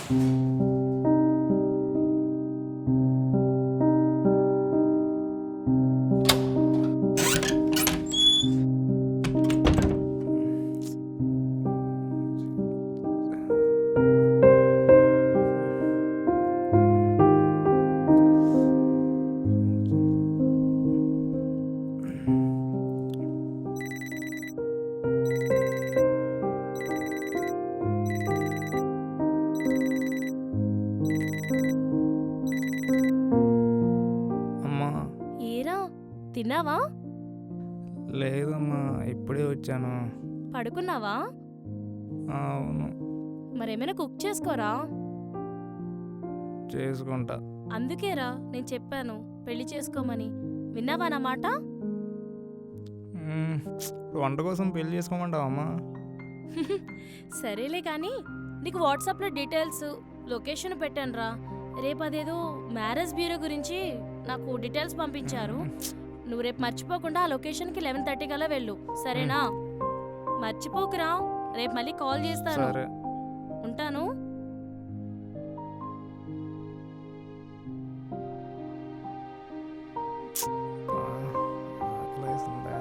అమ్మా ఏరా తిన్నావా? లేదమ్మా, ఇప్పుడే వచ్చాను. పడుకున్నావా? అవును, మరేమైనా కుక్ చేసుకోరా. చేసుకుంటా. అందుకేరా నేను చెప్పాను పెళ్లి చేసుకోమని. విన్నావా నా మాట? వంట కోసం పెళ్లి చేసుకోమంటావా అమ్మా? సరేలే కానీ నీకు వాట్సాప్లో డీటెయిల్స్ లొకేషన్ పెట్టానురా. రేపు అదేదో మ్యారేజ్ బ్యూరో గురించి నాకు డీటెయిల్స్ పంపించారు. నువ్వు రేపు మర్చిపోకుండా ఆ లొకేషన్కి 11:30 కల్లా వెళ్ళు, సరేనా? మర్చిపోకురా, రేపు మళ్ళీ కాల్ చేస్తాను. సరే. ఉంటాను. ఆకలేస్తుందా?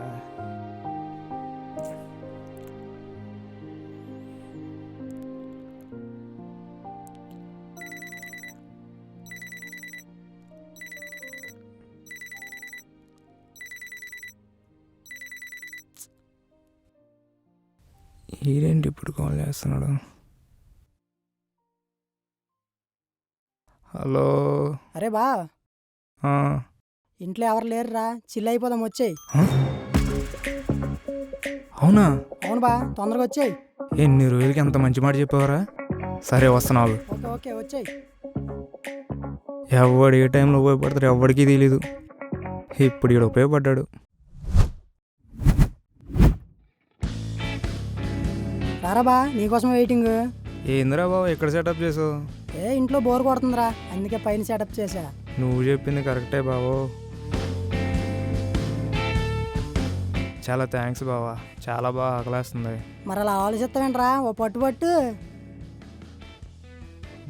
ఈడేంటి ఇప్పుడు కాల్ చేస్తున్నాడు? హలో. అరే బా, ఆ, ఇంట్లో ఎవరు లేరురా, చిల్ అయిపోదాం, వచ్చేయి. అవునా? అవును బా, తొందరగా వచ్చేయి. ఎన్ని రోజులకి ఎంత మంచి మాట చెప్పావరా? సరే వస్తున్నావు. ఓకే ఓకే వచ్చేయి. ఎవడు ఏ టైంలో ఉపయోగపడతాడు ఎవడికి తెలీదు. ఇప్పుడు ఈడు ఉపయోగపడ్డాడు. రారా బా, నీకోసం వెయిటింగ్. ఏందిరా బాబు ఎక్కడ సెటప్ చేసావు? ఇంట్లో బోర్ కొడుతుందిరా, అందుకే పైన సెటప్ చేసా. నువ్వు చెప్పింది కరెక్టే బాబు. చాలా థ్యాంక్స్ బావా, చాలా బాగా ఆకలేస్తుంది. మరి అలా ఆలోచిస్తావేంట్రా, ఓ పట్టు పట్టు.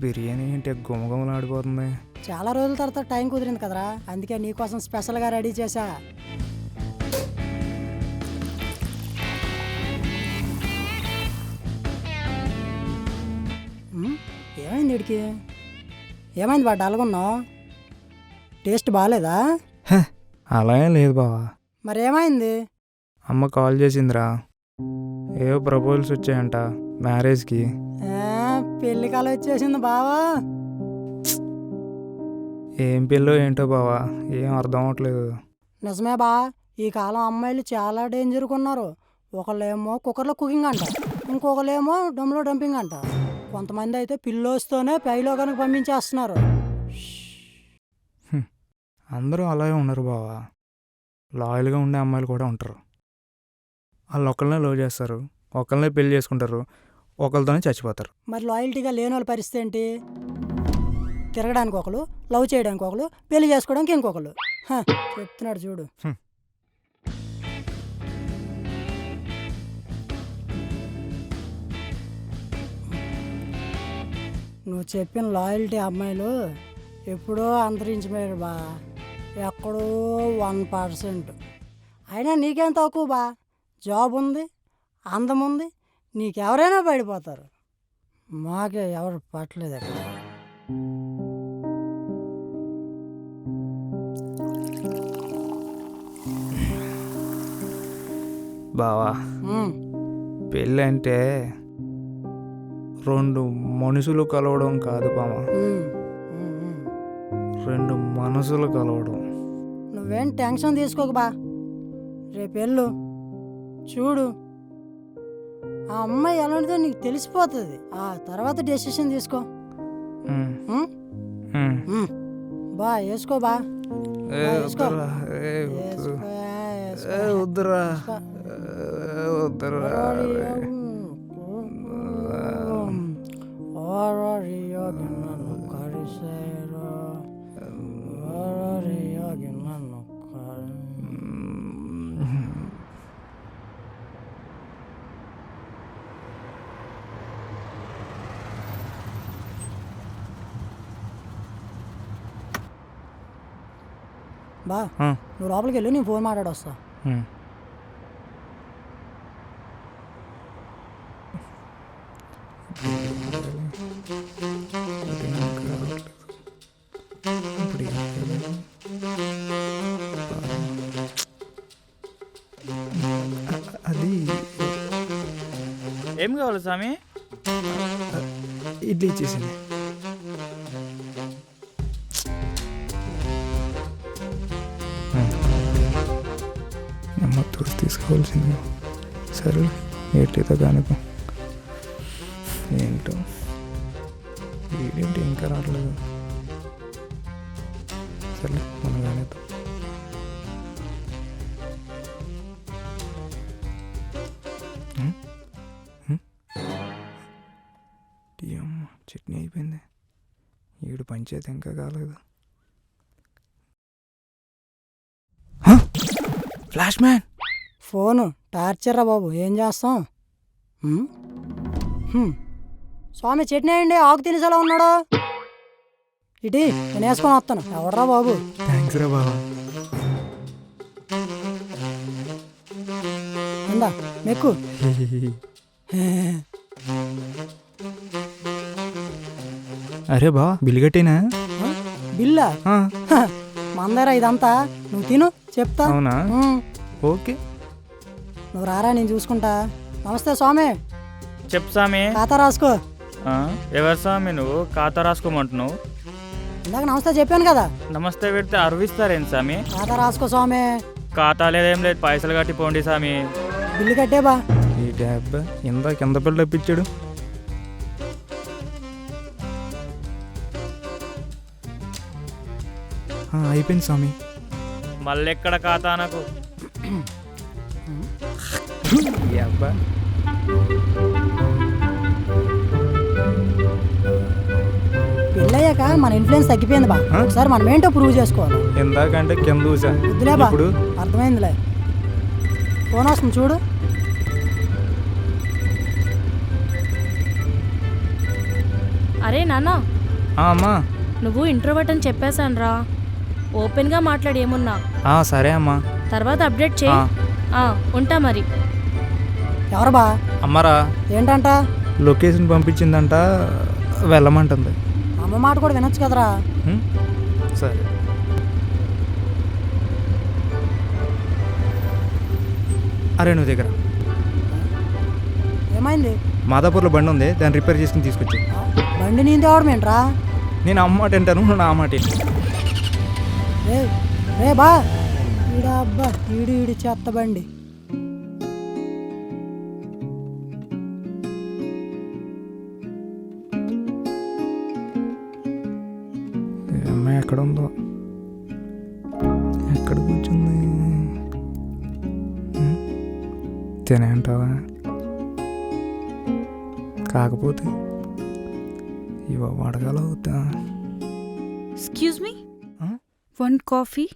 బిర్యానీ ఏంటి గుమగుమలాడిపోతుంది. చాలా రోజుల తర్వాత టైం కుదిరింది కదరా, అందుకే నీకోసం స్పెషల్గా రెడీ చేశా. ఏమైంది వీడికి? ఏమైంది బా, డల్గున్నావు? టేస్ట్ బాగాలేదా? అలా ఏం లేదు బావా. మరేమైంది? అమ్మ కాల్ చేసిందిరా, ఏవో ప్రపోజల్స్ వచ్చాయంట మ్యారేజ్కి. పెళ్లి కాలం వచ్చేసింది బావా. ఏం పిల్లో ఏంటో బావా, ఏం అర్థం అవట్లేదు. నిజమే బా, ఈ కాలం అమ్మాయిలు చాలా డేంజర్గా ఉన్నారు. ఒకళ్ళేమో కుక్కర్లో కుకింగ్ అంట, ఇంకొకళ్ళేమో డమ్లో డంపింగ్ అంట, కొంతమంది అయితే పిల్లోస్తోనే పైలో కనుక పంపించేస్తున్నారు. అందరూ అలాగే ఉన్నారు బావా. లాయల్గా ఉండే అమ్మాయిలు కూడా ఉంటారు. వాళ్ళు ఒకళ్ళనే లవ్ చేస్తారు, ఒకళ్ళనే పెళ్లి చేసుకుంటారు, ఒకరితోనే చచ్చిపోతారు. మరి లాయల్టీగా లేని వాళ్ళ పరిస్థితి ఏంటి? తిరగడానికి ఒకరు, లవ్ చేయడానికి ఒకరు, పెళ్లి చేసుకోవడానికి ఇంకొకరు. చెప్తున్నాడు చూడు. నువ్వు చెప్పిన లాయల్టీ అమ్మాయిలు ఎప్పుడో అంతరించిపోయారు బా, ఎక్కడో 1%. అయినా నీకేం తక్కువ బా, జాబ్ ఉంది, అందం ఉంది, నీకెవరైనా పడిపోతారు. మాకే ఎవరు పట్టలేదు అక్కడ. బావా పెళ్ళి అంటే 2 మనుషులు కలవడం కాదు బావా, 2 మనసులు కలవడం. నువ్వేం టెన్షన్ తీసుకోకు బా, రేపెళ్ళు చూడు, ఆ అమ్మాయి ఎలాంటిదో నీకు తెలిసిపోతుంది. ఆ తర్వాత డెసిషన్ తీసుకో. బా వేసుకో బా, వద్దురా వద్దురా. బా ఆ, నువ్వు లోపలికి వెళ్ళు, నేను ఫోన్ మాట్లాడొస్తా. ఉమ్. ఇప్పుడు ఏం చేయాలి? అది ఏం కావాలి స్వామి? ఇడ్లీ ఇచ్చేసింది. అమ్మ తోసి తీసుకోవాల్సింది. సరే ఎట్లయితే కానిపో. ఏంటో వీడేంటి ఇంకా రావట్లేదు. సరే మనం కానిద్దాం. అమ్మ చట్నీ అయిపోయింది. ఈడు పంచాయతీ ఇంకా కాలేదు. Flash man. ఫోను టార్చర్ రా బాబు, ఏం చేస్తాం? హ్మ్? హ్మ్. స్వామి చట్నీ వేయండి, ఆకు తినేసేలా ఉన్నాడు. ఇటీ నేను వేసుకొని వస్తాను. ఎవడరా బాబు? థ్యాంక్స్ రా బాబా. ఇందా మెక్కు. అరే బా బిల్లు కట్టేనా? ఆ? బిల్లా? హ, మందరా ఇదంతా. నువ్వు తిను చెప్తా. అవునా? హ్మ్. ఓకే. నువ్వు రారా, నేను చూసుకుంటా. నమస్తే స్వామి, చెప్పు స్వామి. ఖాతా రాసుకో. ఆ, ఎవరు స్వామి నువ్వు ఖాతా రాసుకోమంటున్నావు? ఇందాక నమస్తే చెప్పాను కదా. నమస్తే పెడితే అరువిస్తారేంటి స్వామి? ఖాతా రాసుకో స్వామి. ఖాతా లేదేం లేదు, పైసలు కట్టి పోండి స్వామి. బిల్లు కట్టే బా. ఈ ట్యాబ్ ఇందాక ఎంత బిల్లు తప్పించాడు. అయిపోయింది స్వామి. మళ్ళీ ఎక్కడ ఖాతా నాకు? ఈ అబ్బా పెళ్ళయ్యాక మన ఇన్ఫ్లుయెన్స్ తగ్గిపోయింది బా. ఆ? ఒకసారి మనం ఏంటో ప్రూవ్ చేసుకోవాలి. ఇందాకంటే కింద చూసా. వద్దులే బా, ఇప్పుడు అర్థమైందిలే. ఫోన్ వస్తుంది చూడు. అరే నాన్న, అమ్మా. నువ్వు ఇంట్రోవర్ట్ అని చెప్పేశానురా. ఓపెన్గా మాట్లాడి ఏమున్నా సరే అమ్మా. తర్వాత అప్డేట్ చేయి. ఉంటా మరి. ఎవరు బా? అమ్మరా ఏంటంట? లొకేషన్ పంపించిందంట, వెళ్ళమంటుంది. అమ్మ మాట కూడా వినొచ్చు కదరా. హ్మ్? సరే. అరే నువ్వు దగ్గర ఏమైంది? మాదాపూర్లో బండి ఉంది, దాన్ని రిపేర్ చేసుకుని తీసుకొచ్చి. బండి నీంది అవడం ఏంట్రా? నేను అమ్మ మాట వింటాను, నువ్వు నా మాట విను. రే రే బా, ఈడా అబ్బా, ఈడు చెత్త బండి. ఈ అమ్మాయి ఎక్కడ ఉందో, ఎక్కడ కూర్చుంది? హ్మ్? తినే అంటావా? కాకపోతే ఇవ వడగల అవుతా. Excuse me? Huh? One coffee?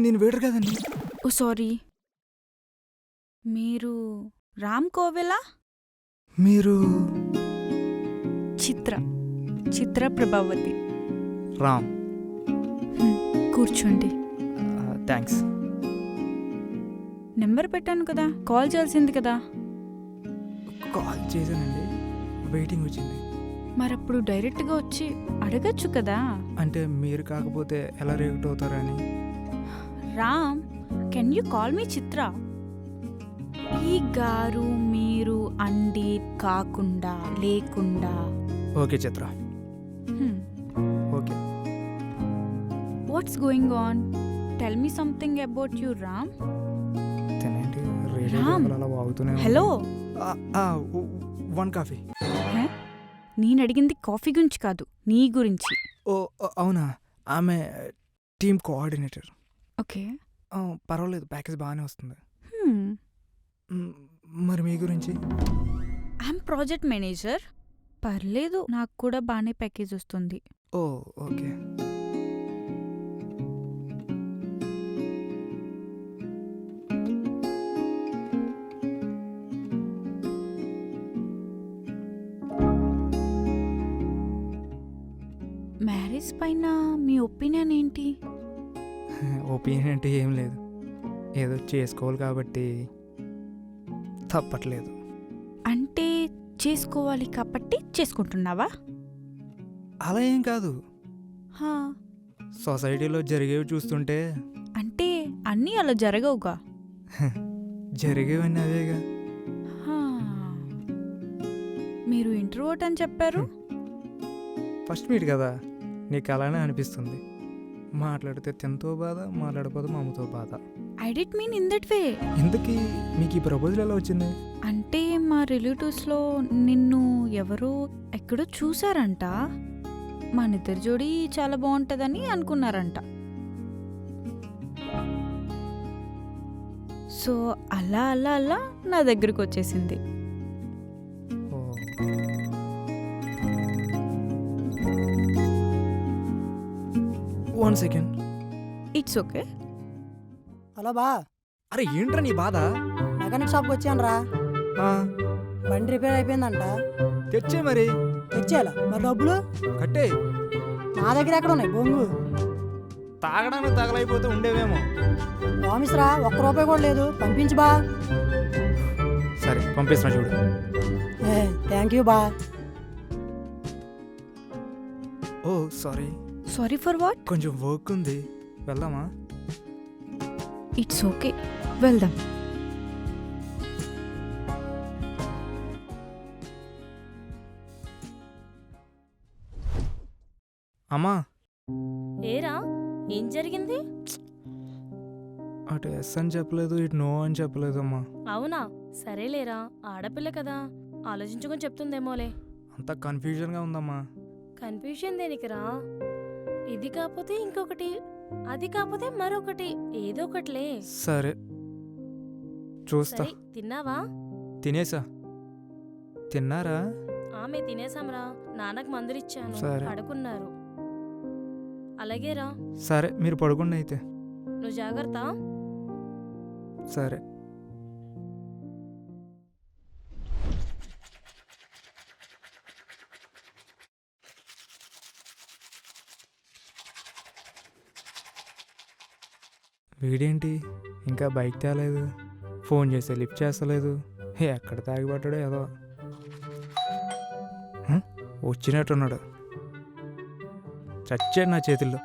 నేను వేడరు కదండి. Oh, sorry. మీరు రామ్ కోవెలా? మీరు చిత్ర ప్రభావతి. రామ్. కూర్చోండి. థ్యాంక్స్. నెంబర్ పెట్టాను కదా, కాల్ చేయాల్సింది కదా. కాల్ చేశానండి, వెయిటింగ్ వచ్చింది. మరప్పుడు డైరెక్ట్గా వచ్చి అడగచ్చు కదా. అంటే మీరు కాకపోతే ఎలా రియాక్ట్ అవుతారని. Ram, can you call me Chitra? ఈ గారు మీరు అండి కాకుండా లేకుండా. Okay Chitra. Okay. What's going on? Tell me something about you Ram. తినేంటి రేడియో రామ్. అలా వాగుతూనే ఉంది. హలో. 1 కాఫీ. నేను అడిగింది కాఫీ గురించి కాదు, నీ గురించి. ఓ అవునా, ఆమె టీమ్ కోఆర్డినేటర్. ఓకే. పర్వాలేదు, ప్యాకేజ్ బాగానే వస్తుంది. మరి మీ గురించి? I'm project manager. పర్లేదు, నాకు కూడా బాగానే ప్యాకేజ్ వస్తుంది. ఓ ఓకే. బాయ్స్ పైన మీ ఒపీనియన్ ఏంటి? ఒపీనియన్ అంటే ఏం లేదు, ఏదో చేసుకోవాలి కాబట్టి తప్పట్లేదు. అంటే చేసుకోవాలి కాబట్టి చేసుకుంటున్నావా? అలా ఏం కాదు, హా, సొసైటీలో జరిగేవి చూస్తుంటే అంటే అన్నీ అలా జరగవుగా. జరిగేవన్నీ అవేగా. హా. మీరు ఇంట్రోవర్ట్ అని చెప్పారు. ఫస్ట్ మీట్ కదా, నీకు అలానే అనిపిస్తుంది. మాట్లాడితే తినతో బాధ, మాట్లాడకపోతే మా అమ్మతో బాధ. I did mean in that way. ఇంతకీ మీకు ఈ ప్రపోజల్ ఎలా వచ్చింది? అంటే మా రిలేటివ్స్లో నిన్ను ఎవరో ఎక్కడో చూసారంట. మా నిద్ర జోడి చాలా బాగుంటుందని అనుకున్నారంట. సో అలా అలా అలా నా దగ్గరకు వచ్చేసింది. Oh, one second. It's okay. Hello బా, అరే ఏంట్రా నీ బాధ? మెకానిక్ షాప్కి వచ్చాను రా. ఆ, బండి రిపేర్ అయిపోయిందంట. తెచ్చే మరి, తెచ్చేయాలా? మరి డబ్బులు కట్టే. నా దగ్గర ఎక్కడ ఉన్నాయి బొంగు? తాగడానికి తగలైపోతే ఉండేవేమో. ప్రామిస్ రా, ఒక్క రూపాయి కూడా లేదు. పంపించు బా. సరే పంపిస్తున్నా చూడు. థ్యాంక్ యూ బా. ఓ సారీ, సారీ ఫర్ వాట్? కొంచెం వర్క్ ఉంది, వెళ్దామా? ఇట్స్ ఓకే, వెళ్దాం. అమ్మా, ఏరా ఏం జరిగింది? అటు ఎస్ అని చెప్పలేదు, ఇటు నో అని చెప్పలేదు అమ్మా. అవునా, సరేలేరా, ఆడపిల్ల కదా, ఆలోచించుకొని చెప్తుందేమోలే. అంతా కన్ఫ్యూజన్గా ఉందమ్మా. కన్ఫ్యూషన్ దేనికిరా? ఇది కాకపోతే ఇంకొకటి, అది కాకపోతే మరొకటి, ఏదో ఒకటిలే. సరే చూస్తా. సరే, తిన్నావా? తినేసా. తిన్నారా? ఆమె తినేసాంరా, నాన్నకు మందులిచ్చాను, సరే. పడుకున్నారు. అలాగేరా, సరే మీరు పడుకోండి అయితే. నువ్వు జాగ్రత్త. సరే. వీడేంటి ఇంకా బైక్ తేలేదు, ఫోన్ చేస్తే లిఫ్ట్ చేస్తలేదు. ఎక్కడ తాగిపడ్డాడో ఏదో. వచ్చినట్టున్నాడు, చచ్చాడు నా చేతుల్లో.